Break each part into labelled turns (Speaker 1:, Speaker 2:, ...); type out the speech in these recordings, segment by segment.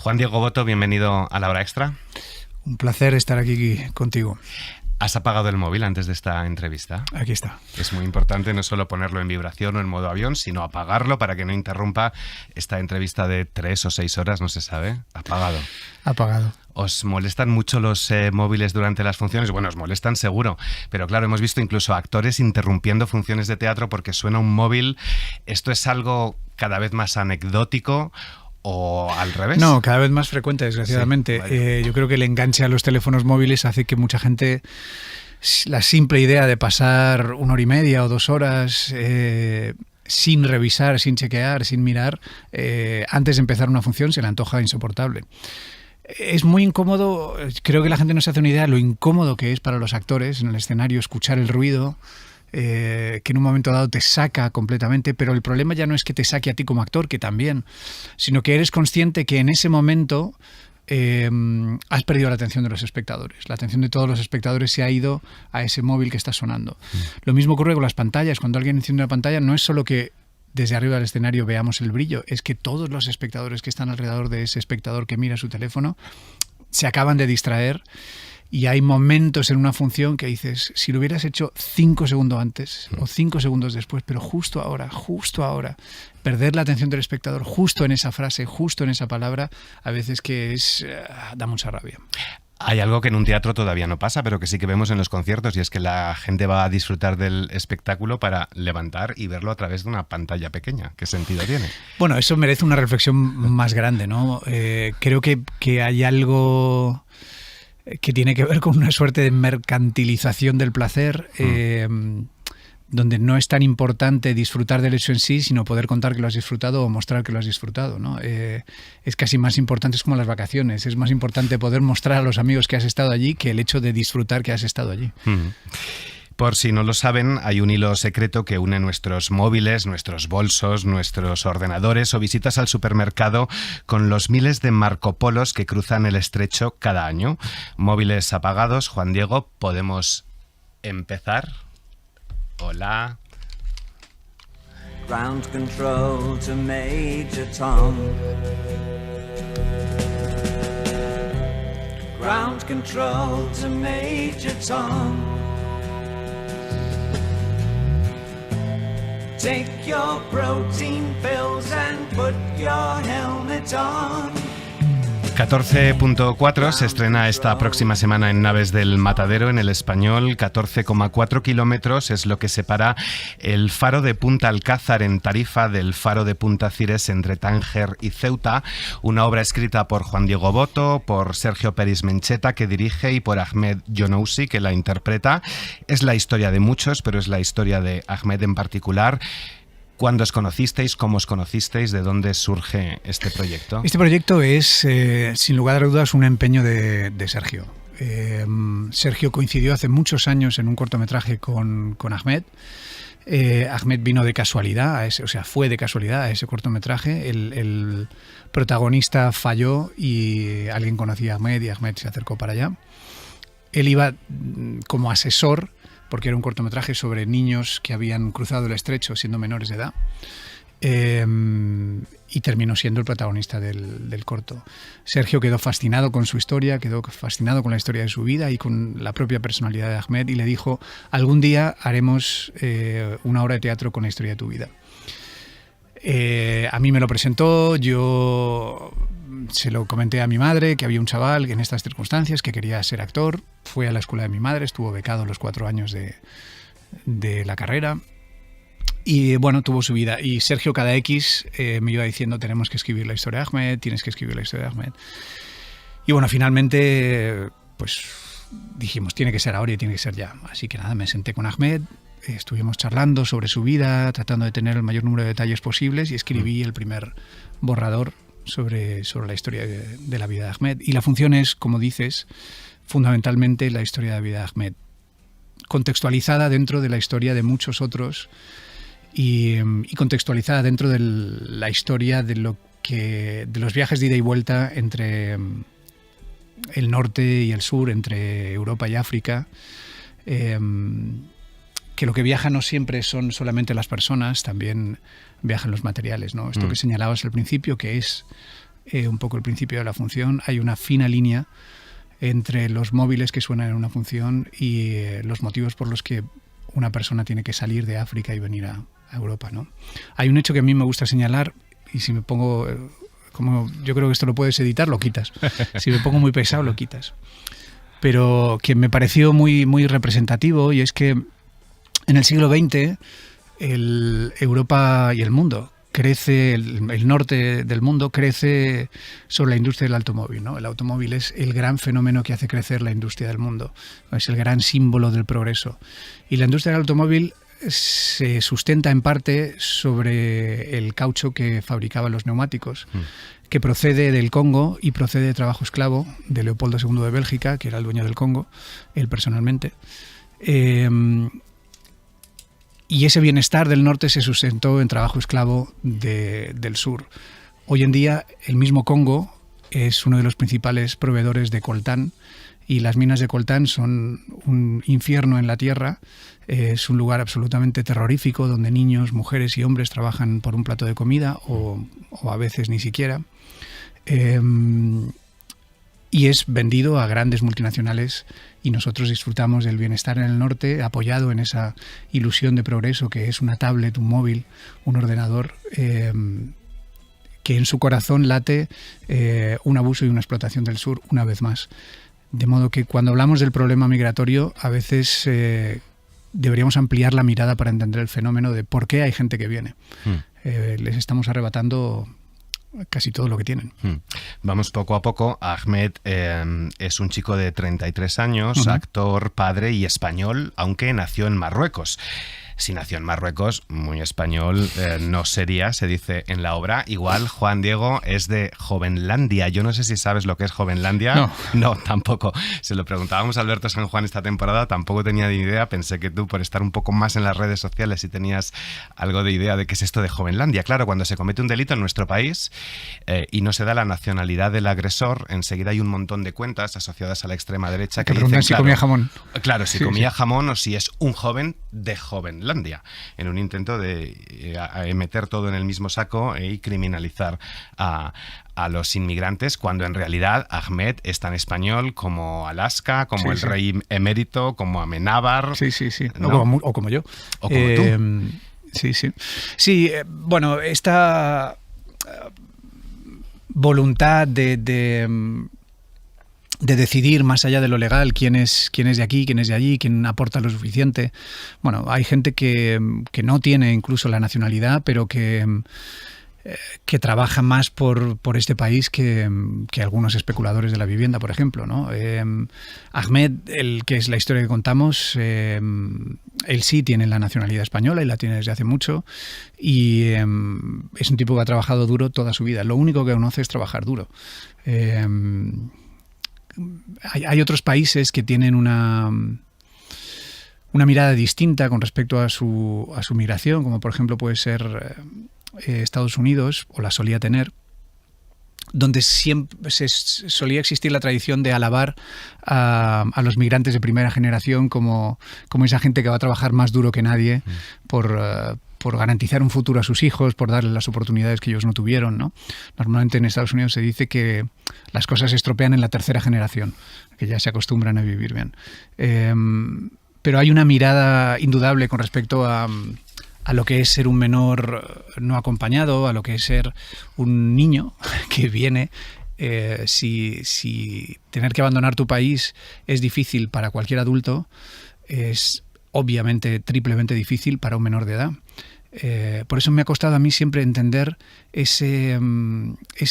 Speaker 1: Juan Diego Boto, bienvenido a La Hora Extra.
Speaker 2: Un placer estar aquí contigo.
Speaker 1: ¿Has apagado el móvil antes de esta entrevista?
Speaker 2: Aquí está.
Speaker 1: Es muy importante no solo ponerlo en vibración o en modo avión, sino apagarlo para que no interrumpa esta entrevista de 3 o 6 horas, no se sabe. Apagado.
Speaker 2: Apagado.
Speaker 1: ¿Os molestan mucho los móviles durante las funciones? Bueno, os molestan seguro, pero claro, hemos visto incluso actores interrumpiendo funciones de teatro porque suena un móvil. ¿Esto es algo cada vez más anecdótico o al revés?
Speaker 2: No, cada vez más frecuente, desgraciadamente.
Speaker 1: Sí, vale.
Speaker 2: Yo creo que el enganche a los teléfonos móviles hace que mucha gente, la simple idea de pasar 1 hora y media o 2 horas sin revisar, sin chequear, sin mirar, antes de empezar una función se le antoja insoportable. Es muy incómodo, creo que la gente no se hace una idea de lo incómodo que es para los actores en el escenario escuchar el ruido, que en un momento dado te saca completamente, pero el problema ya no es que te saque a ti como actor, que también, sino que eres consciente que en ese momento has perdido la atención de los espectadores. La atención de todos los espectadores se ha ido a ese móvil que está sonando. Lo mismo ocurre con las pantallas. Cuando alguien enciende una pantalla, no es solo que desde arriba del escenario veamos el brillo, es que todos los espectadores que están alrededor de ese espectador que mira su teléfono se acaban de distraer. Y hay momentos en una función que dices, si lo hubieras hecho 5 segundos antes o 5 segundos después, pero justo ahora, perder la atención del espectador justo en esa frase, justo en esa palabra, a veces que da mucha rabia.
Speaker 1: Hay algo que en un teatro todavía no pasa, pero que sí que vemos en los conciertos, y es que la gente va a disfrutar del espectáculo para levantar y verlo a través de una pantalla pequeña. ¿Qué sentido tiene?
Speaker 2: Bueno, eso merece una reflexión más grande, ¿no? Creo que hay algo que tiene que ver con una suerte de mercantilización del placer, donde no es tan importante disfrutar del hecho en sí, sino poder contar que lo has disfrutado o mostrar que lo has disfrutado, ¿no? Es casi más importante, es como las vacaciones, es más importante poder mostrar a los amigos que has estado allí que el hecho de disfrutar que has estado allí.
Speaker 1: Por si no lo saben, hay un hilo secreto que une nuestros móviles, nuestros bolsos, nuestros ordenadores o visitas al supermercado con los miles de Marco Polos que cruzan el estrecho cada año. Móviles apagados. Juan Diego, ¿podemos empezar? Hola.
Speaker 3: Ground control to Major Tom. Ground control to Major Tom. Take your protein pills and put your helmet on.
Speaker 1: 14.4 se estrena esta próxima semana en Naves del Matadero, en El Español. 14,4 kilómetros es lo que separa el faro de Punta Alcázar en Tarifa del faro de Punta Cires entre Tánger y Ceuta. Una obra escrita por Juan Diego Boto, por Sergio Peris Mencheta, que dirige, y por Ahmed Younousi, que la interpreta. Es la historia de muchos, pero es la historia de Ahmed en particular. ¿Cuándo os conocisteis? ¿Cómo os conocisteis? ¿De dónde surge este proyecto?
Speaker 2: Este proyecto es, sin lugar a dudas, un empeño de Sergio. Sergio coincidió hace muchos años en un cortometraje con Ahmed. Ahmed vino de casualidad, fue de casualidad a ese cortometraje. El protagonista falló y alguien conocía a Ahmed y Ahmed se acercó para allá. Él iba como asesor, porque era un cortometraje sobre niños que habían cruzado el estrecho siendo menores de edad, y terminó siendo el protagonista del corto. Sergio quedó fascinado con su historia, quedó fascinado con la historia de su vida y con la propia personalidad de Ahmed, y le dijo, algún día haremos una obra de teatro con la historia de tu vida. A mí me lo presentó, yo se lo comenté a mi madre, que había un chaval que en estas circunstancias que quería ser actor. Fue a la escuela de mi madre, estuvo becado los 4 años de la carrera y bueno, tuvo su vida. Y Sergio cada X me iba diciendo, tenemos que escribir la historia de Ahmed, tienes que escribir la historia de Ahmed. Y bueno, finalmente pues dijimos, tiene que ser ahora y tiene que ser ya. Así que nada, me senté con Ahmed, estuvimos charlando sobre su vida, tratando de tener el mayor número de detalles posibles, y escribí el primer borrador sobre la historia de la vida de Ahmed. Y la función es, como dices, fundamentalmente la historia de la vida de Ahmed, contextualizada dentro de la historia de muchos otros y contextualizada dentro de la historia de los viajes de ida y vuelta entre el norte y el sur, entre Europa y África, que lo que viaja no siempre son solamente las personas, también viajan los materiales, ¿no? Esto que señalabas al principio, que es un poco el principio de la función. Hay una fina línea entre los móviles que suenan en una función y los motivos por los que una persona tiene que salir de África y venir a Europa, ¿no? Hay un hecho que a mí me gusta señalar, y si me pongo, como yo creo que esto lo puedes editar, lo quitas. Si me pongo muy pesado, lo quitas. Pero que me pareció muy, muy representativo, y es que en el siglo XX Europa y el mundo crece, el norte del mundo crece sobre la industria del automóvil, ¿no? El automóvil es el gran fenómeno que hace crecer la industria del mundo, es el gran símbolo del progreso. Y la industria del automóvil se sustenta en parte sobre el caucho que fabricaban los neumáticos, que procede del Congo y procede de trabajo esclavo de Leopoldo II de Bélgica, que era el dueño del Congo, él personalmente. Y ese bienestar del norte se sustentó en trabajo esclavo del sur. Hoy en día el mismo Congo es uno de los principales proveedores de coltán, y las minas de coltán son un infierno en la tierra. Es un lugar absolutamente terrorífico donde niños, mujeres y hombres trabajan por un plato de comida o a veces ni siquiera. Y es vendido a grandes multinacionales, y nosotros disfrutamos del bienestar en el norte apoyado en esa ilusión de progreso que es una tablet, un móvil, un ordenador, que en su corazón late un abuso y una explotación del sur una vez más. De modo que cuando hablamos del problema migratorio, a veces deberíamos ampliar la mirada para entender el fenómeno de por qué hay gente que viene. Les estamos arrebatando casi todo lo que tienen.
Speaker 1: Vamos poco a poco. Ahmed es un chico de 33 años, actor, padre y español, aunque nació en Marruecos. Si nació en Marruecos, muy español no sería, se dice en la obra. Igual Juan Diego es de Jovenlandia. Yo no sé si sabes lo que es Jovenlandia. No, tampoco. Se lo preguntábamos a Alberto San Juan esta temporada, tampoco tenía ni idea. Pensé que tú, por estar un poco más en las redes sociales, sí tenías algo de idea de qué es esto de Jovenlandia. Claro, cuando se comete un delito en nuestro país y no se da la nacionalidad del agresor, enseguida hay un montón de cuentas asociadas a la extrema derecha que dicen,
Speaker 2: si comía jamón.
Speaker 1: Claro, si comía jamón o si es un joven de Jovenlandia, en un intento de meter todo en el mismo saco y criminalizar a los inmigrantes, cuando en realidad Ahmed es tan español como Alaska, como el rey emérito, como Amenábar.
Speaker 2: Sí. ¿No? O como yo.
Speaker 1: O como tú.
Speaker 2: Sí. Sí, bueno, esta voluntad de decidir más allá de lo legal quién es de aquí, quién es de allí, quién aporta lo suficiente. Bueno, hay gente que no tiene incluso la nacionalidad, pero que trabaja más por este país que algunos especuladores de la vivienda, por ejemplo, ¿no? Ahmed, el que es la historia que contamos, él sí tiene la nacionalidad española y la tiene desde hace mucho, y es un tipo que ha trabajado duro toda su vida. Lo único que conoce es trabajar duro. Hay otros países que tienen una mirada distinta con respecto a su migración, como por ejemplo puede ser Estados Unidos, o la solía tener, donde siempre solía existir la tradición de alabar a los migrantes de primera generación como esa gente que va a trabajar más duro que nadie por garantizar un futuro a sus hijos, por darles las oportunidades que ellos no tuvieron, ¿no? Normalmente en Estados Unidos se dice que las cosas se estropean en la tercera generación, que ya se acostumbran a vivir bien. Pero hay una mirada indudable con respecto a lo que es ser un menor no acompañado, a lo que es ser un niño que viene. Si tener que abandonar tu país es difícil para cualquier adulto, es obviamente triplemente difícil para un menor de edad. Por eso me ha costado a mí siempre entender ese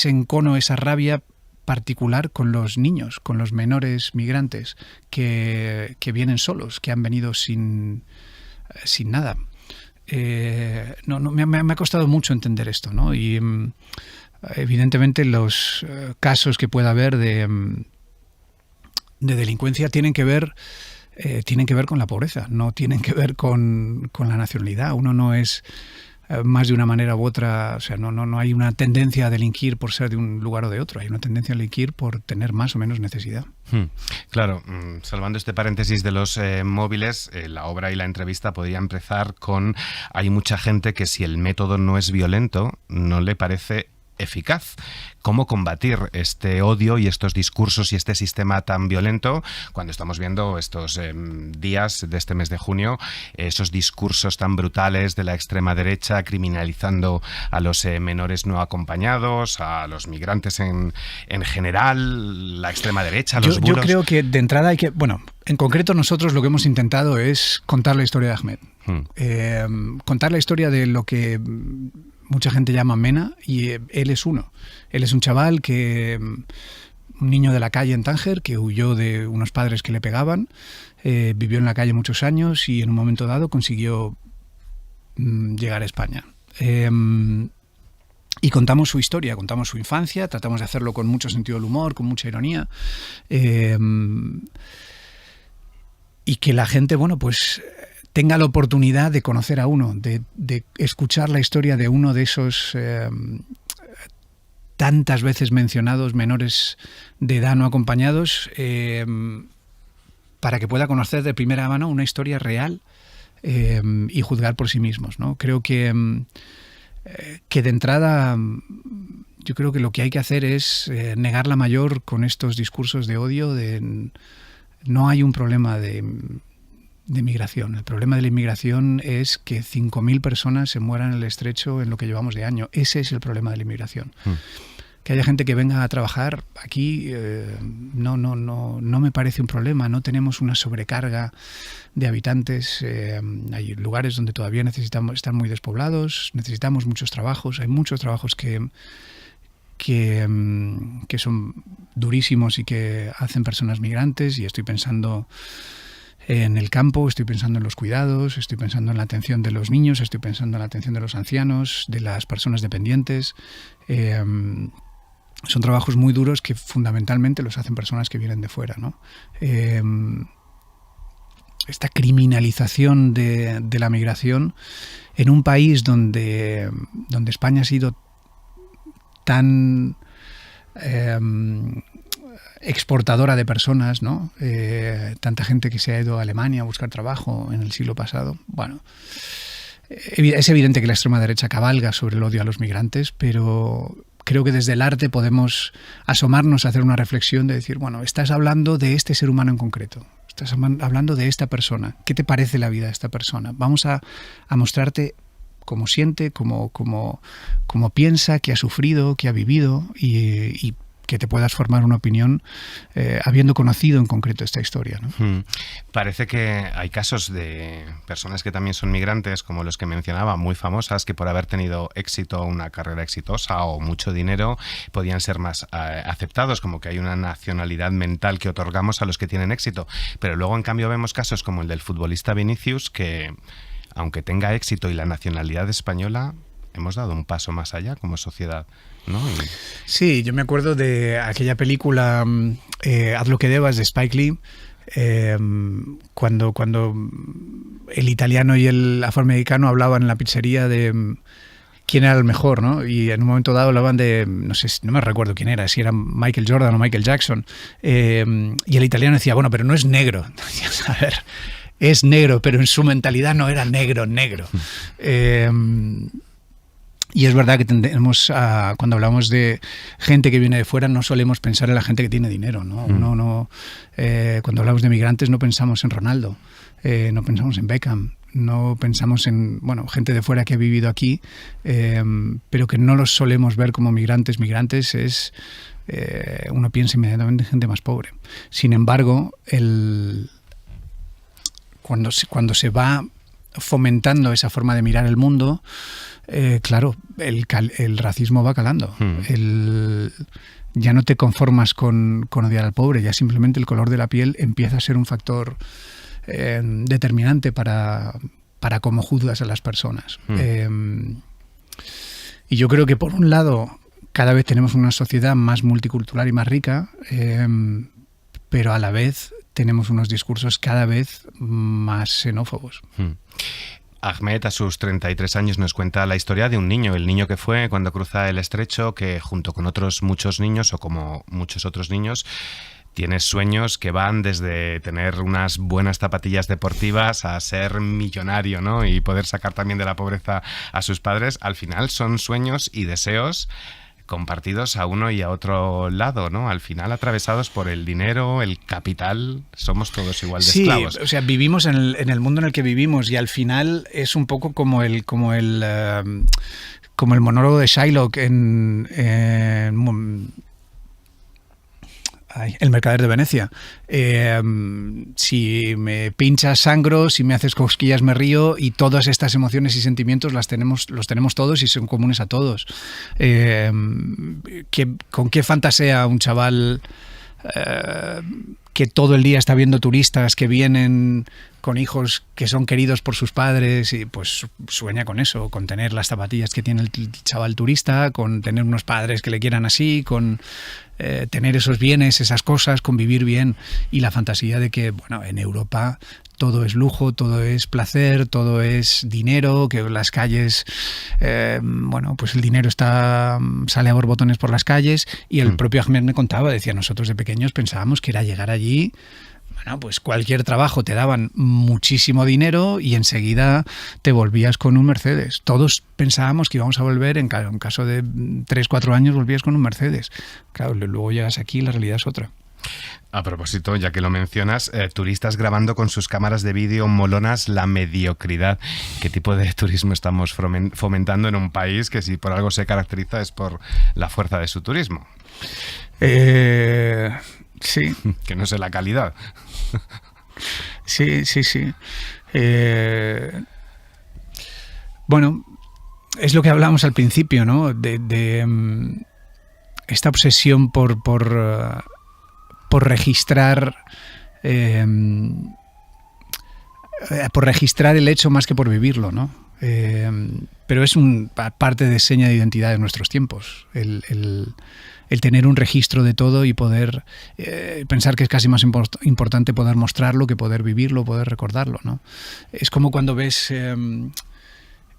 Speaker 2: encono, esa rabia particular con los niños, con los menores migrantes que vienen solos, que han venido sin nada. Me ha costado mucho entender esto, ¿no? Y evidentemente los casos que pueda haber de delincuencia tienen que ver con la pobreza, no tienen que ver con la nacionalidad. Uno no es más de una manera u otra, o sea, no hay una tendencia a delinquir por ser de un lugar o de otro, hay una tendencia a delinquir por tener más o menos necesidad.
Speaker 1: Claro, salvando este paréntesis de los móviles, la obra y la entrevista podría empezar con: hay mucha gente que si el método no es violento, no le parece eficaz. ¿Cómo combatir este odio y estos discursos y este sistema tan violento cuando estamos viendo estos días de este mes de junio, esos discursos tan brutales de la extrema derecha criminalizando a los menores no acompañados, a los migrantes en general, la extrema derecha, los bulos?
Speaker 2: Yo creo que de entrada hay que... Bueno, en concreto nosotros lo que hemos intentado es contar la historia de Ahmed. Contar la historia de lo que mucha gente llama Mena, y él es uno. Él es un chaval un niño de la calle en Tánger, que huyó de unos padres que le pegaban, vivió en la calle muchos años y en un momento dado consiguió llegar a España. Y contamos su historia, contamos su infancia, tratamos de hacerlo con mucho sentido del humor, con mucha ironía. Y que la gente, bueno, pues tenga la oportunidad de conocer a uno, de escuchar la historia de uno de esos tantas veces mencionados menores de edad no acompañados, para que pueda conocer de primera mano una historia real y juzgar por sí mismos, ¿no? Creo que de entrada yo creo que lo que hay que hacer es negar la mayor con estos discursos de odio. No hay un problema de migración. El problema de la inmigración es que 5.000 personas se mueran en el estrecho en lo que llevamos de año. Ese es el problema de la inmigración. Que haya gente que venga a trabajar aquí no me parece un problema. No tenemos una sobrecarga de habitantes. Hay lugares donde todavía están muy despoblados, necesitamos muchos trabajos. Hay muchos trabajos que son durísimos y que hacen personas migrantes, y estoy pensando en el campo, estoy pensando en los cuidados, estoy pensando en la atención de los niños, estoy pensando en la atención de los ancianos, de las personas dependientes. Son trabajos muy duros que fundamentalmente los hacen personas que vienen de fuera, ¿no? Esta criminalización de la migración en un país donde España ha sido tan exportadora de personas, ¿no? Tanta gente que se ha ido a Alemania a buscar trabajo en el siglo pasado. Bueno, es evidente que la extrema derecha cabalga sobre el odio a los migrantes, pero creo que desde el arte podemos asomarnos a hacer una reflexión de decir, bueno, estás hablando de este ser humano en concreto, estás hablando de esta persona. ¿Qué te parece la vida de esta persona? Vamos a mostrarte cómo siente, cómo piensa, qué ha sufrido, qué ha vivido, y que te puedas formar una opinión habiendo conocido en concreto esta historia, ¿no?
Speaker 1: Parece que hay casos de personas que también son migrantes, como los que mencionaba, muy famosas, que por haber tenido éxito, una carrera exitosa o mucho dinero, podían ser más aceptados, como que hay una nacionalidad mental que otorgamos a los que tienen éxito. Pero luego, en cambio, vemos casos como el del futbolista Vinicius, que aunque tenga éxito y la nacionalidad española, hemos dado un paso más allá como sociedad, ¿no?
Speaker 2: Sí, yo me acuerdo de aquella película Haz lo que debas, de Spike Lee, cuando el italiano y el afroamericano hablaban en la pizzería de quién era el mejor, ¿no? Y en un momento dado hablaban de, no me recuerdo quién era, si era Michael Jordan o Michael Jackson, y el italiano decía, bueno, pero no es negro. A ver, es negro, pero en su mentalidad no era negro. Y es verdad que tendemos cuando hablamos de gente que viene de fuera, no solemos pensar en la gente que tiene dinero, ¿no? Cuando hablamos de migrantes no pensamos en Ronaldo, no pensamos en Beckham, no pensamos en gente de fuera que ha vivido aquí, pero que no los solemos ver como migrantes. Migrantes es, uno piensa inmediatamente en gente más pobre. Sin embargo, cuando se va fomentando esa forma de mirar el mundo, claro, el racismo va calando. Ya no te conformas con odiar al pobre, ya simplemente el color de la piel empieza a ser un factor determinante para cómo juzgas a las personas. Y yo creo que por un lado cada vez tenemos una sociedad más multicultural y más rica, pero a la vez tenemos unos discursos cada vez más xenófobos.
Speaker 1: Ahmed, a sus 33 años, nos cuenta la historia de un niño, el niño que fue cuando cruza el estrecho, que junto con otros muchos niños, o como muchos otros niños, tiene sueños que van desde tener unas buenas zapatillas deportivas a ser millonario, ¿no? Y poder sacar también de la pobreza a sus padres. Al final son sueños y deseos compartidos a uno y a otro lado, ¿no? Al final atravesados por el dinero, el capital, somos todos igual de esclavos.
Speaker 2: Sí, o sea, vivimos en el mundo en el que vivimos y al final es un poco como el monólogo de Shylock en El mercader de Venecia. Si me pinchas sangro, si me haces cosquillas me río, y todas estas emociones y sentimientos los tenemos todos y son comunes a todos. ¿Con qué fantasea un chaval que todo el día está viendo turistas que vienen con hijos que son queridos por sus padres, y pues sueña con eso, con tener las zapatillas que tiene el chaval turista, con tener unos padres que le quieran así, con tener esos bienes, esas cosas, con vivir bien, y la fantasía de que, bueno, en Europa todo es lujo, todo es placer, todo es dinero, que las calles, bueno, pues el dinero sale a borbotones por las calles, y el propio Ahmed me contaba, decía, nosotros de pequeños pensábamos que era llegar allí, bueno, pues cualquier trabajo te daban muchísimo dinero y enseguida te volvías con un Mercedes. Todos pensábamos que íbamos a volver, en caso de 3-4 años volvías con un Mercedes. Claro, luego llegas aquí y la realidad es otra.
Speaker 1: A propósito, ya que lo mencionas, turistas grabando con sus cámaras de vídeo molonas la mediocridad. ¿Qué tipo de turismo estamos fomentando en un país que, si por algo se caracteriza, es por la fuerza de su turismo?
Speaker 2: Sí.
Speaker 1: Que no sé la calidad.
Speaker 2: Sí. Bueno, es lo que hablábamos al principio, ¿no? De esta obsesión por registrar el hecho más que por vivirlo, ¿no? Pero es parte de seña de identidad de nuestros tiempos, el tener un registro de todo y poder pensar que es casi más importante poder mostrarlo que poder vivirlo, poder recordarlo, ¿no? Es como cuando ves en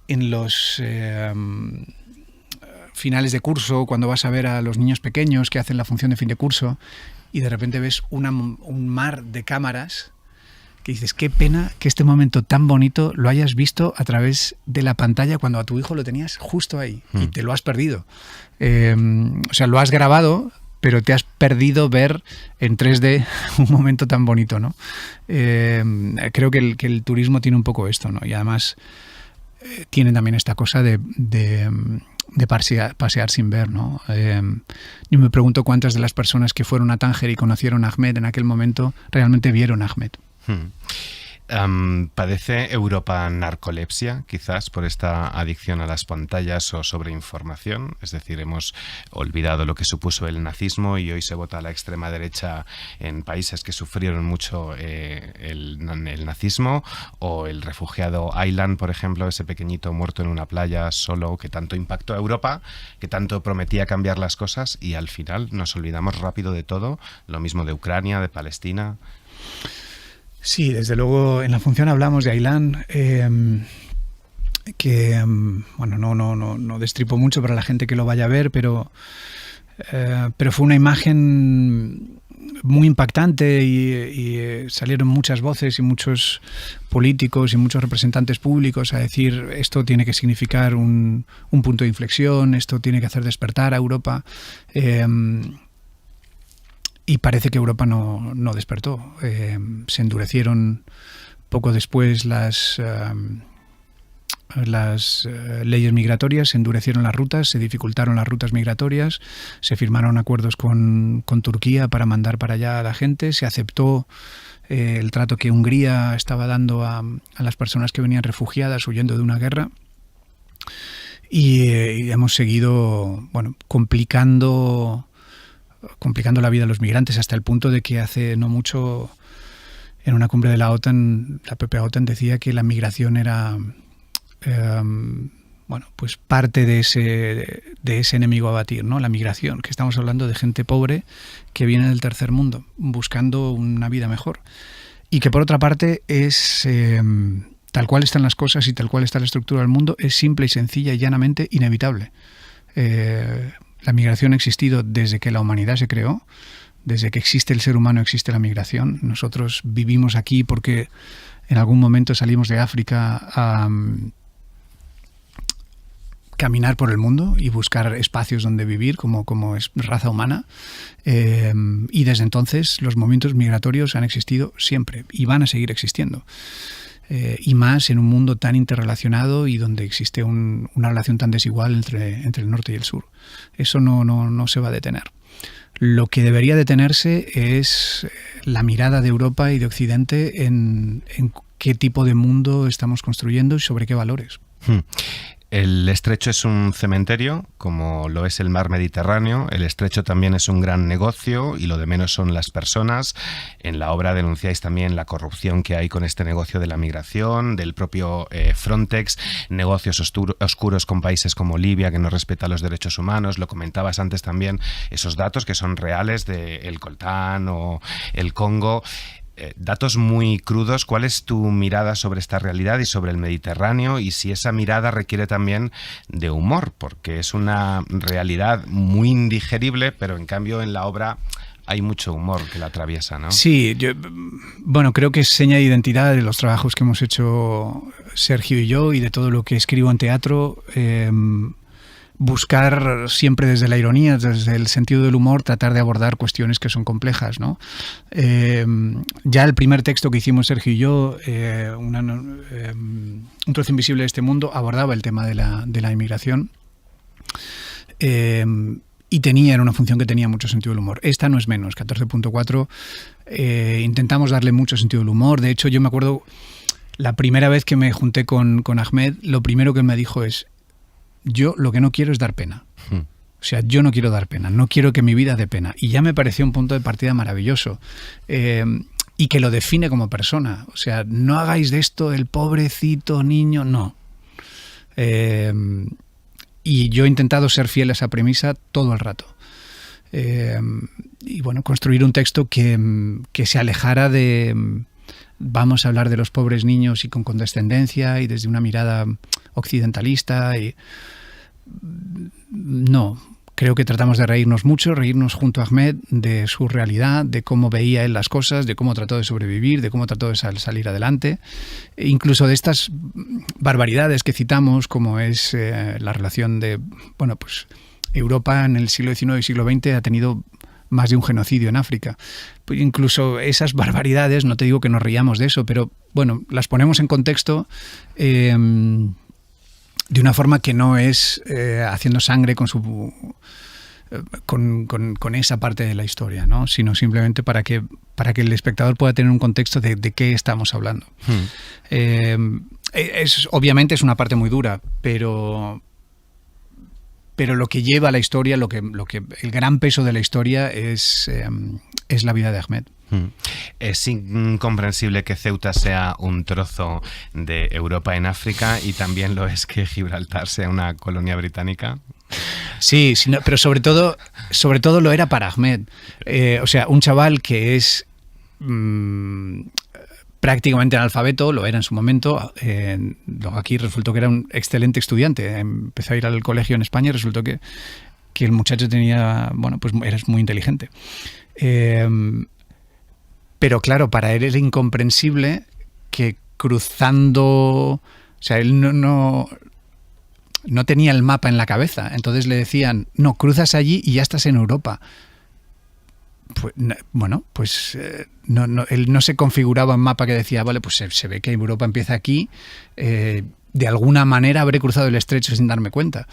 Speaker 2: los finales de curso, cuando vas a ver a los niños pequeños que hacen la función de fin de curso, y de repente ves un mar de cámaras, que dices, qué pena que este momento tan bonito lo hayas visto a través de la pantalla cuando a tu hijo lo tenías justo ahí y te lo has perdido. O sea, lo has grabado, pero te has perdido ver en 3D un momento tan bonito, ¿no? Creo que el turismo tiene un poco esto, ¿no? Y además tiene también esta cosa de pasear sin ver, ¿no? Yo me pregunto cuántas de las personas que fueron a Tánger y conocieron a Ahmed en aquel momento realmente vieron a Ahmed.
Speaker 1: ¿Padece Europa narcolepsia, quizás, por esta adicción a las pantallas o sobreinformación? Es decir, hemos olvidado lo que supuso el nazismo y hoy se vota a la extrema derecha en países que sufrieron mucho el nazismo, o el refugiado Aylan, por ejemplo, ese pequeñito muerto en una playa solo, que tanto impactó a Europa, que tanto prometía cambiar las cosas, y al final nos olvidamos rápido de todo. Lo mismo de Ucrania, de Palestina.
Speaker 2: Sí, desde luego en la función hablamos de Aylan, que bueno, no destripo mucho para la gente que lo vaya a ver, pero fue una imagen muy impactante y salieron muchas voces y muchos políticos y muchos representantes públicos a decir, esto tiene que significar un punto de inflexión, esto tiene que hacer despertar a Europa. Y parece que Europa no despertó. Se endurecieron poco después las leyes migratorias, se endurecieron las rutas, se dificultaron las rutas migratorias, se firmaron acuerdos con Turquía para mandar para allá a la gente, se aceptó el trato que Hungría estaba dando a las personas que venían refugiadas huyendo de una guerra, y hemos seguido, bueno, complicando la vida de los migrantes, hasta el punto de que hace no mucho, en una cumbre de la OTAN, la propia OTAN decía que la migración era bueno, pues parte de ese enemigo a batir, ¿no? La migración, que estamos hablando de gente pobre que viene del tercer mundo buscando una vida mejor, y que por otra parte es tal cual están las cosas y tal cual está la estructura del mundo, es simple y sencilla y llanamente inevitable. La migración ha existido desde que la humanidad se creó, desde que existe el ser humano existe la migración. Nosotros vivimos aquí porque en algún momento salimos de África caminar por el mundo y buscar espacios donde vivir como es raza humana. Y desde entonces los movimientos migratorios han existido siempre y van a seguir existiendo. Y más en un mundo tan interrelacionado y donde existe una relación tan desigual entre el norte y el sur. Eso no se va a detener. Lo que debería detenerse es la mirada de Europa y de Occidente en qué tipo de mundo estamos construyendo y sobre qué valores.
Speaker 1: El estrecho es un cementerio, como lo es el mar Mediterráneo. El estrecho también es un gran negocio y lo de menos son las personas. En la obra denunciáis también la corrupción que hay con este negocio de la migración, del propio Frontex, negocios oscuros con países como Libia que no respeta los derechos humanos. Lo comentabas antes también, esos datos que son reales del coltán o el Congo. Datos muy crudos. ¿Cuál es tu mirada sobre esta realidad y sobre el Mediterráneo? Y si esa mirada requiere también de humor, porque es una realidad muy indigerible, pero en cambio en la obra hay mucho humor que la atraviesa, ¿no?
Speaker 2: Sí, creo que es seña de identidad de los trabajos que hemos hecho Sergio y yo y de todo lo que escribo en teatro. Buscar siempre desde la ironía, desde el sentido del humor, tratar de abordar cuestiones que son complejas, ¿no? Ya el primer texto que hicimos Sergio y yo, Un trozo invisible de este mundo, abordaba el tema de la inmigración y era una función que tenía mucho sentido del humor. Esta no es menos, 14.4. Intentamos darle mucho sentido del humor. De hecho, yo me acuerdo la primera vez que me junté con Ahmed, lo primero que él me dijo es: yo lo que no quiero es dar pena. O sea, yo no quiero dar pena, no quiero que mi vida dé pena. Y ya me pareció un punto de partida maravilloso. Y que lo define como persona. O sea, no hagáis de esto el pobrecito niño, no. Y yo he intentado ser fiel a esa premisa todo el rato. Y bueno, construir un texto que se alejara de... Vamos a hablar de los pobres niños y con condescendencia y desde una mirada occidentalista. No, creo que tratamos de reírnos mucho, reírnos junto a Ahmed de su realidad, de cómo veía él las cosas, de cómo trató de sobrevivir, de cómo trató de salir adelante, e incluso de estas barbaridades que citamos, como es la relación de, Europa en el siglo XIX y siglo XX ha tenido más de un genocidio en África. Pues incluso esas barbaridades, no te digo que nos riamos de eso, pero bueno, las ponemos en contexto de una forma que no es haciendo sangre con esa parte de la historia, ¿no? Sino simplemente para que el espectador pueda tener un contexto de qué estamos hablando. Obviamente es una parte muy dura, pero lo que lleva a la historia, el gran peso de la historia es la vida de Ahmed.
Speaker 1: Es incomprensible que Ceuta sea un trozo de Europa en África y también lo es que Gibraltar sea una colonia británica.
Speaker 2: Sí, pero sobre todo lo era para Ahmed. O sea, un chaval que es prácticamente analfabeto, lo era en su momento. Aquí resultó que era un excelente estudiante. Empezó a ir al colegio en España y resultó que el muchacho era muy inteligente. Pero claro, para él era incomprensible que cruzando... O sea, él no tenía el mapa en la cabeza. Entonces le decían, no, cruzas allí y ya estás en Europa. Él no se configuraba un mapa que decía, vale, pues se ve que Europa empieza aquí, de alguna manera habré cruzado el estrecho sin darme cuenta.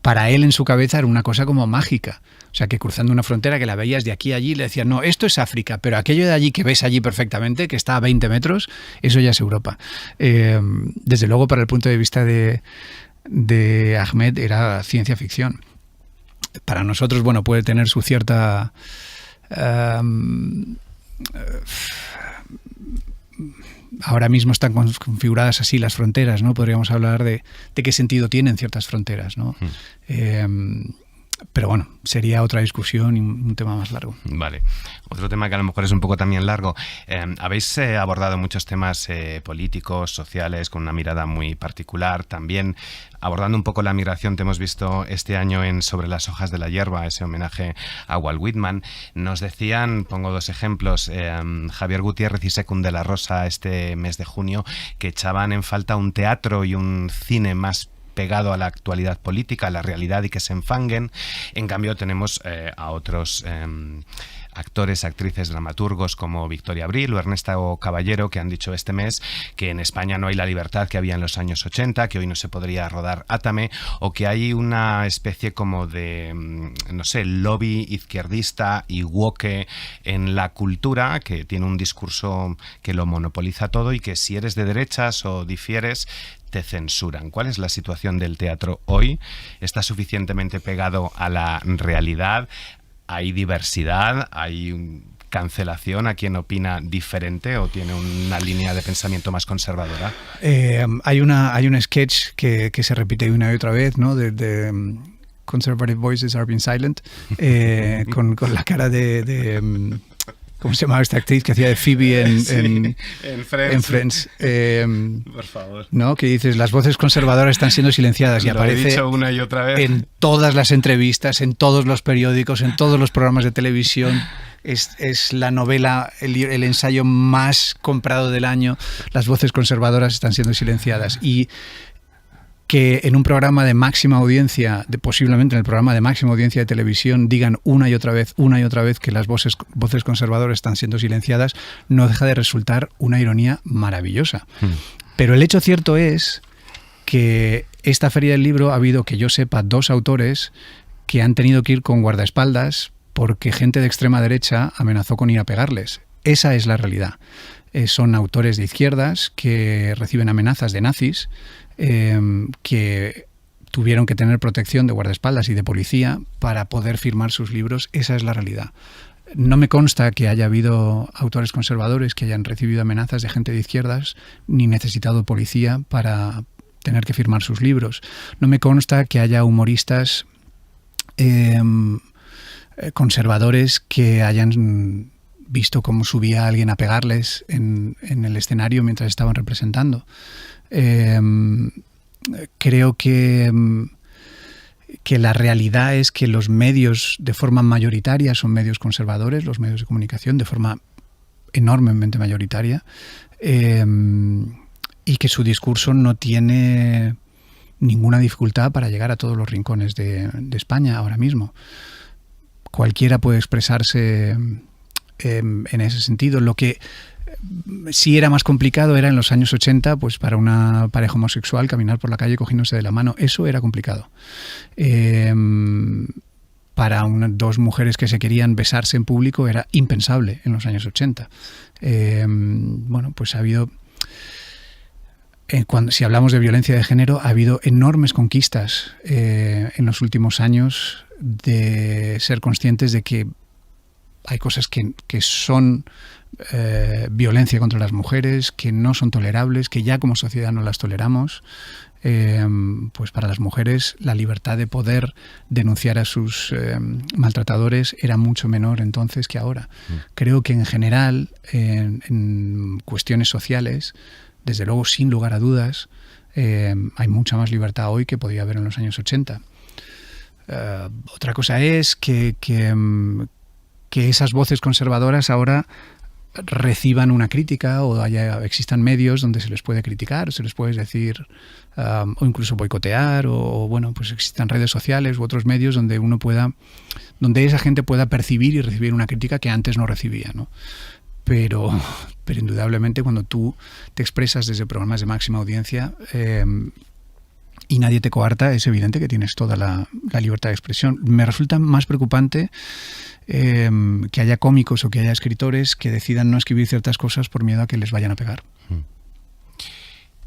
Speaker 2: Para él en su cabeza era una cosa como mágica. O sea, que cruzando una frontera que la veías de aquí a allí, le decían, no, esto es África, pero aquello de allí que ves allí perfectamente, que está a 20 metros, eso ya es Europa. Desde luego, para el punto de vista de Ahmed, era ciencia ficción. Para nosotros, puede tener su cierta... ahora mismo están configuradas así las fronteras, ¿no? Podríamos hablar de qué sentido tienen ciertas fronteras, ¿no? Pero bueno, sería otra discusión y un tema más largo.
Speaker 1: Vale. Otro tema que a lo mejor es un poco también largo. Habéis abordado muchos temas políticos, sociales, con una mirada muy particular. También abordando un poco la migración, te hemos visto este año en Sobre las hojas de la hierba, ese homenaje a Walt Whitman. Nos decían, pongo dos ejemplos, Javier Gutiérrez y Secund de la Rosa este mes de junio, que echaban en falta un teatro y un cine más pegado a la actualidad política, a la realidad y que se enfanguen. En cambio tenemos a otros actores, actrices, dramaturgos como Victoria Abril o Ernesto Caballero, que han dicho este mes que en España no hay la libertad que había en los años 80, que hoy no se podría rodar Átame, o que hay una especie como de, no sé, lobby izquierdista y woke en la cultura, que tiene un discurso que lo monopoliza todo y que si eres de derechas o difieres, te censuran. ¿Cuál es la situación del teatro hoy? ¿Está suficientemente pegado a la realidad? ¿Hay diversidad? ¿Hay cancelación a quien opina diferente o tiene una línea de pensamiento más conservadora?
Speaker 2: Hay un sketch que se repite una y otra vez, ¿no? De Conservative Voices Are Being Silent, con la cara de ¿cómo se llamaba esta actriz que hacía de Phoebe en Friends?
Speaker 1: Por favor.
Speaker 2: ¿No? Que dices, las voces conservadoras están siendo silenciadas y aparece
Speaker 1: he dicho una y otra vez.
Speaker 2: En todas las entrevistas, en todos los periódicos, en todos los programas de televisión. Es la novela, el ensayo más comprado del año. Las voces conservadoras están siendo silenciadas. Y que en un programa de máxima audiencia, posiblemente en el programa de máxima audiencia de televisión, digan una y otra vez que las voces conservadoras están siendo silenciadas, no deja de resultar una ironía maravillosa. Pero el hecho cierto es que esta Feria del Libro ha habido, que yo sepa, 2 autores que han tenido que ir con guardaespaldas porque gente de extrema derecha amenazó con ir a pegarles. Esa es la realidad. Son autores de izquierdas que reciben amenazas de nazis, que tuvieron que tener protección de guardaespaldas y de policía para poder firmar sus libros. Esa es la realidad. No me consta que haya habido autores conservadores que hayan recibido amenazas de gente de izquierdas ni necesitado policía para tener que firmar sus libros. No me consta que haya humoristas conservadores que hayan visto cómo subía a alguien a pegarles en el escenario mientras estaban representando. Creo que la realidad es que los medios de forma mayoritaria son medios conservadores, los medios de comunicación de forma enormemente mayoritaria, y que su discurso no tiene ninguna dificultad para llegar a todos los rincones de España ahora mismo. Cualquiera puede expresarse en ese sentido. Lo que sí era más complicado era en los años 80, pues para una pareja homosexual caminar por la calle cogiéndose de la mano. Eso era complicado. Para 2 mujeres que se querían besarse en público era impensable en los años 80. Bueno, pues ha habido... si hablamos de violencia de género, ha habido enormes conquistas en los últimos años de ser conscientes de que hay cosas que son violencia contra las mujeres, que no son tolerables, que ya como sociedad no las toleramos. Pues para las mujeres la libertad de poder denunciar a sus maltratadores era mucho menor entonces que ahora. Creo que en general, en cuestiones sociales, desde luego, sin lugar a dudas, hay mucha más libertad hoy que podía haber en los años 80. Otra cosa es que esas voces conservadoras ahora reciban una crítica o existan medios donde se les puede criticar, se les puede decir o incluso boicotear, o bueno, pues existan redes sociales u otros medios donde donde esa gente pueda percibir y recibir una crítica que antes no recibía, ¿no? Pero indudablemente cuando tú te expresas desde programas de máxima audiencia y nadie te coarta, es evidente que tienes toda la libertad de expresión. Me resulta más preocupante que haya cómicos o que haya escritores que decidan no escribir ciertas cosas por miedo a que les vayan a pegar.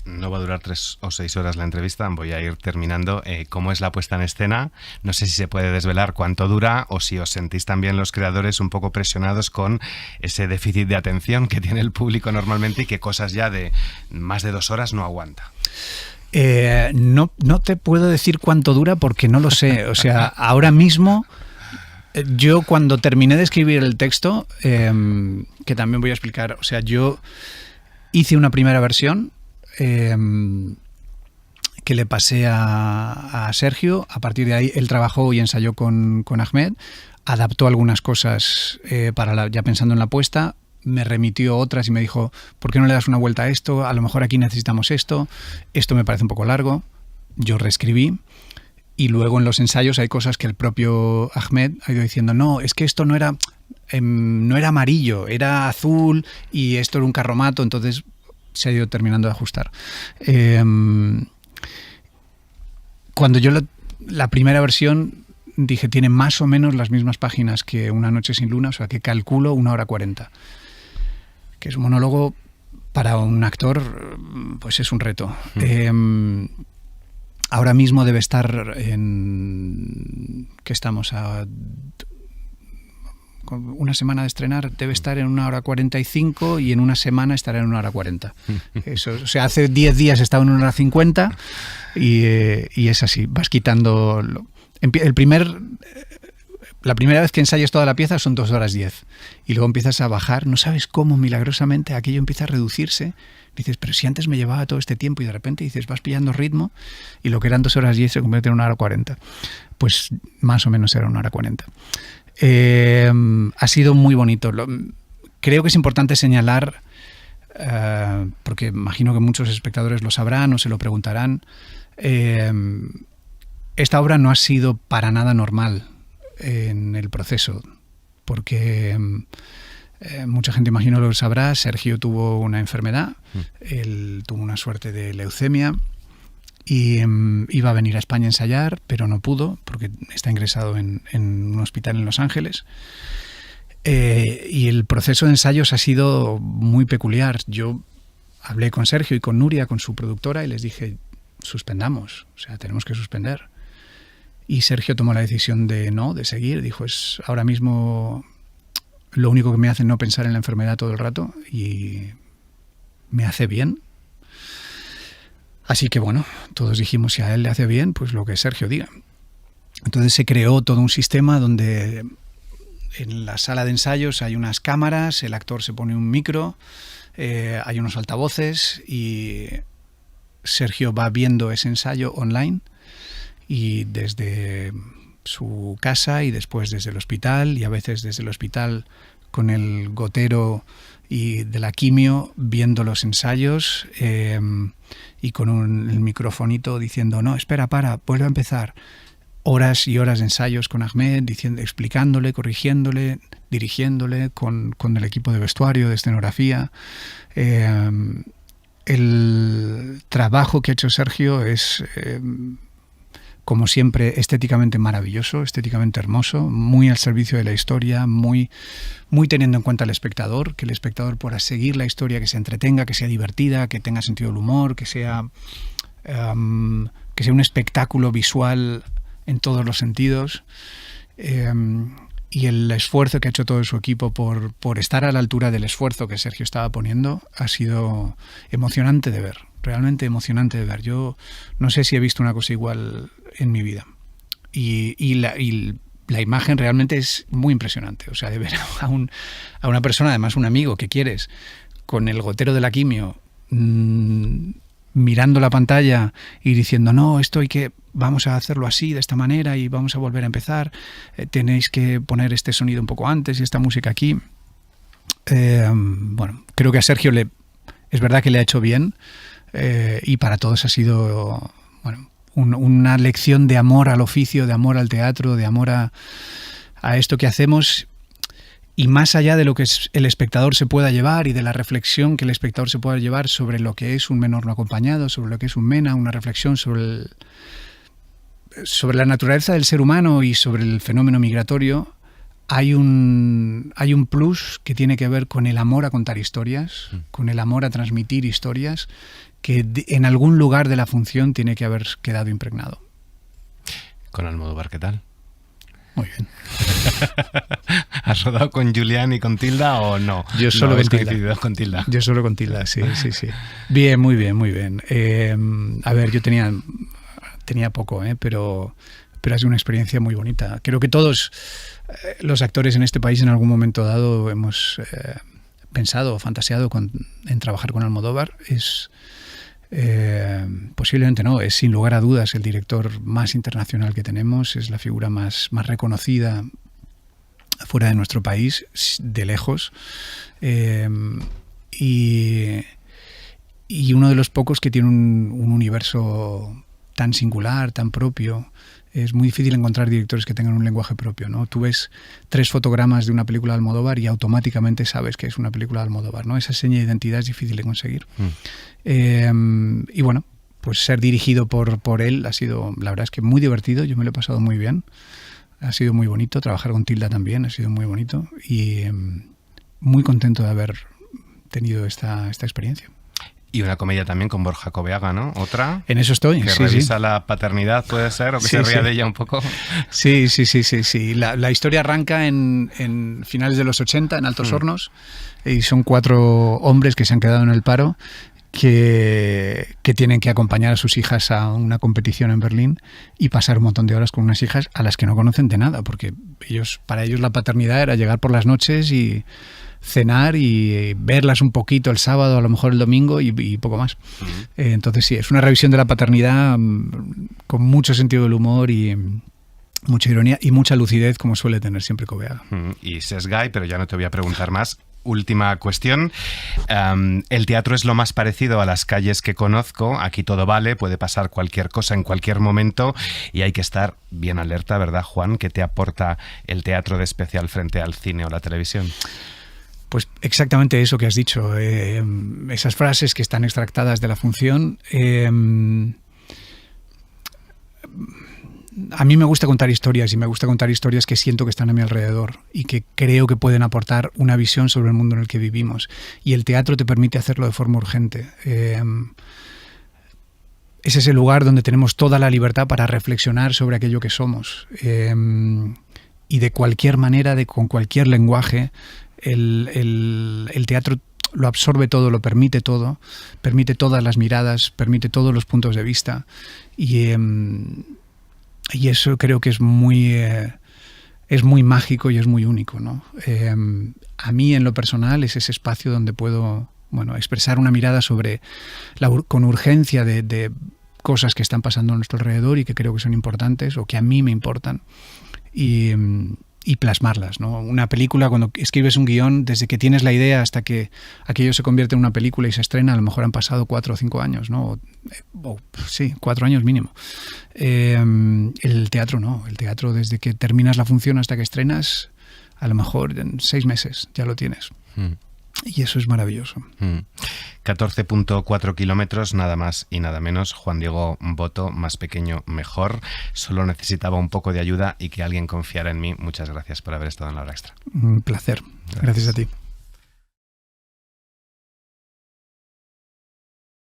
Speaker 1: No va a durar 3 o 6 horas la entrevista, voy a ir terminando. ¿Cómo es la puesta en escena? No sé si se puede desvelar cuánto dura o si os sentís también los creadores un poco presionados con ese déficit de atención que tiene el público normalmente y que cosas ya de más de 2 horas no aguanta.
Speaker 2: No te puedo decir cuánto dura porque no lo sé. O sea, ahora mismo yo cuando terminé de escribir el texto, que también voy a explicar, o sea, yo hice una primera versión que le pasé a Sergio. A partir de ahí él trabajó y ensayó con Ahmed, adaptó algunas cosas ya pensando en la puesta, me remitió otras y me dijo, ¿por qué no le das una vuelta a esto? A lo mejor aquí necesitamos esto me parece un poco largo, yo reescribí. Y luego en los ensayos hay cosas que el propio Ahmed ha ido diciendo, no, es que esto no era amarillo, era azul y esto era un carromato, entonces se ha ido terminando de ajustar. Cuando yo la primera versión dije, tiene más o menos las mismas páginas que Una noche sin luna, o sea que calculo 1 hora 40, que es un monólogo para un actor, pues es un reto. Ahora mismo debe estar ¿qué estamos? Con una semana de estrenar, debe estar en 1 hora 45 y en una semana estará en 1 hora 40. Eso, o sea, hace 10 días estaba en 1 hora 50 y es así, vas quitando... La primera vez que ensayas toda la pieza son 2 horas 10 y luego empiezas a bajar, no sabes cómo milagrosamente aquello empieza a reducirse. Dices, pero si antes me llevaba todo este tiempo, y de repente dices, vas pillando ritmo y lo que eran 2 horas 10 se convierte en 1 hora 40. Pues más o menos era 1 hora 40. Ha sido muy bonito. Creo que es importante señalar, porque imagino que muchos espectadores lo sabrán o se lo preguntarán, esta obra no ha sido para nada normal en el proceso, porque mucha gente imagino lo sabrá. Sergio tuvo una enfermedad, él tuvo una suerte de leucemia y iba a venir a España a ensayar, pero no pudo porque está ingresado en un hospital en Los Ángeles. Y el proceso de ensayos ha sido muy peculiar. Yo hablé con Sergio y con Nuria, con su productora, y les dije, suspendamos, o sea, tenemos que suspender. Y Sergio tomó la decisión de seguir. Dijo, es ahora mismo lo único que me hace no pensar en la enfermedad todo el rato y me hace bien. Así que bueno, todos dijimos, si a él le hace bien, pues lo que Sergio diga. Entonces se creó todo un sistema donde en la sala de ensayos hay unas cámaras, el actor se pone un micro, hay unos altavoces y Sergio va viendo ese ensayo online y desde su casa y después desde el hospital, y a veces desde el hospital con el gotero y de la quimio viendo los ensayos y con el microfonito diciendo, no, espera, vuelve a empezar. Horas y horas de ensayos con Ahmed, explicándole, corrigiéndole, dirigiéndole con el equipo de vestuario, de escenografía. El trabajo que ha hecho Sergio es... como siempre, estéticamente maravilloso, estéticamente hermoso, muy al servicio de la historia, muy teniendo en cuenta al espectador, que el espectador pueda seguir la historia, que se entretenga, que sea divertida, que tenga sentido del humor, que sea un espectáculo visual en todos los sentidos. Y el esfuerzo que ha hecho todo su equipo por estar a la altura del esfuerzo que Sergio estaba poniendo ha sido emocionante de ver, realmente emocionante de ver. Yo no sé si he visto una cosa igual en mi vida. Y la imagen realmente es muy impresionante. O sea, de ver a una persona, además un amigo que quieres, con el gotero de la quimio, mirando la pantalla y diciendo, no, vamos a hacerlo así, de esta manera, y vamos a volver a empezar, tenéis que poner este sonido un poco antes y esta música aquí. Bueno, creo que a Sergio es verdad que le ha hecho bien, y para todos ha sido una lección de amor al oficio, de amor al teatro, de amor a esto que hacemos. Y más allá de lo que el espectador se pueda llevar y de la reflexión que el espectador se pueda llevar sobre lo que es un menor no acompañado, sobre lo que es un MENA, una reflexión sobre la naturaleza del ser humano y sobre el fenómeno migratorio, hay un plus que tiene que ver con el amor a contar historias, con el amor a transmitir historias, que en algún lugar de la función tiene que haber quedado impregnado.
Speaker 1: Con Almodóvar, ¿qué tal?
Speaker 2: Muy bien.
Speaker 1: ¿Has rodado con Julián y con Tilda o no?
Speaker 2: Yo solo
Speaker 1: con Tilda.
Speaker 2: Yo solo con Tilda, sí. Bien, muy bien. A ver, yo tenía poco, pero ha sido una experiencia muy bonita. Creo que todos los actores en este país en algún momento dado hemos pensado o fantaseado en trabajar con Almodóvar. Posiblemente no, es sin lugar a dudas el director más internacional que tenemos, es la figura más reconocida fuera de nuestro país, de lejos, y uno de los pocos que tiene un universo tan singular, tan propio. Es muy difícil encontrar directores que tengan un lenguaje propio, ¿no? Tú ves 3 fotogramas de una película de Almodóvar y automáticamente sabes que es una película de Almodóvar, ¿no? Esa seña de identidad es difícil de conseguir. Y bueno, pues ser dirigido por él ha sido, la verdad es que muy divertido, yo me lo he pasado muy bien, ha sido muy bonito, trabajar con Tilda también ha sido muy bonito y muy contento de haber tenido esta experiencia.
Speaker 1: Y una comedia también con Borja Coveaga, ¿no? Otra.
Speaker 2: En eso estoy.
Speaker 1: Que
Speaker 2: sí,
Speaker 1: revisa la paternidad, puede ser, o que se ría de ella un poco.
Speaker 2: Sí. La historia arranca en finales de los 80, en Altos Hornos, y son 4 hombres que se han quedado en el paro que tienen que acompañar a sus hijas a una competición en Berlín y pasar un montón de horas con unas hijas a las que no conocen de nada, porque para ellos la paternidad era llegar por las noches y cenar y verlas un poquito el sábado, a lo mejor el domingo y poco más. Entonces sí, es una revisión de la paternidad con mucho sentido del humor y mucha ironía y mucha lucidez, como suele tener siempre Coveaga.
Speaker 1: Y Sesgay, pero ya no te voy a preguntar más. Última cuestión. El teatro es lo más parecido a las calles que conozco. Aquí todo vale, puede pasar cualquier cosa en cualquier momento y hay que estar bien alerta, ¿verdad, Juan? ¿Qué te aporta el teatro de especial frente al cine o la televisión?
Speaker 2: Pues exactamente eso que has dicho, esas frases que están extractadas de la función. A mí me gusta contar historias y me gusta contar historias que siento que están a mi alrededor y que creo que pueden aportar una visión sobre el mundo en el que vivimos. Y el teatro te permite hacerlo de forma urgente. Es ese lugar donde tenemos toda la libertad para reflexionar sobre aquello que somos. Y de cualquier manera, con cualquier lenguaje, el teatro lo absorbe todo, lo permite todo, permite todas las miradas, permite todos los puntos de vista y eso creo que es muy mágico y es muy único, ¿no? A mí en lo personal es ese espacio donde puedo expresar una mirada sobre con urgencia de cosas que están pasando a nuestro alrededor y que creo que son importantes o que a mí me importan y plasmarlas, ¿no? Una película, cuando escribes un guión, desde que tienes la idea hasta que aquello se convierte en una película y se estrena, a lo mejor han pasado 4 o 5 años, ¿no? Sí, 4 años mínimo. El teatro no, el teatro desde que terminas la función hasta que estrenas, a lo mejor en 6 meses ya lo tienes. Y eso es maravilloso.
Speaker 1: 14.4 kilómetros, nada más y nada menos. Juan Diego Boto, más pequeño, mejor. Solo necesitaba un poco de ayuda y que alguien confiara en mí. Muchas gracias por haber estado en La Hora Extra.
Speaker 2: Un placer. Gracias a ti.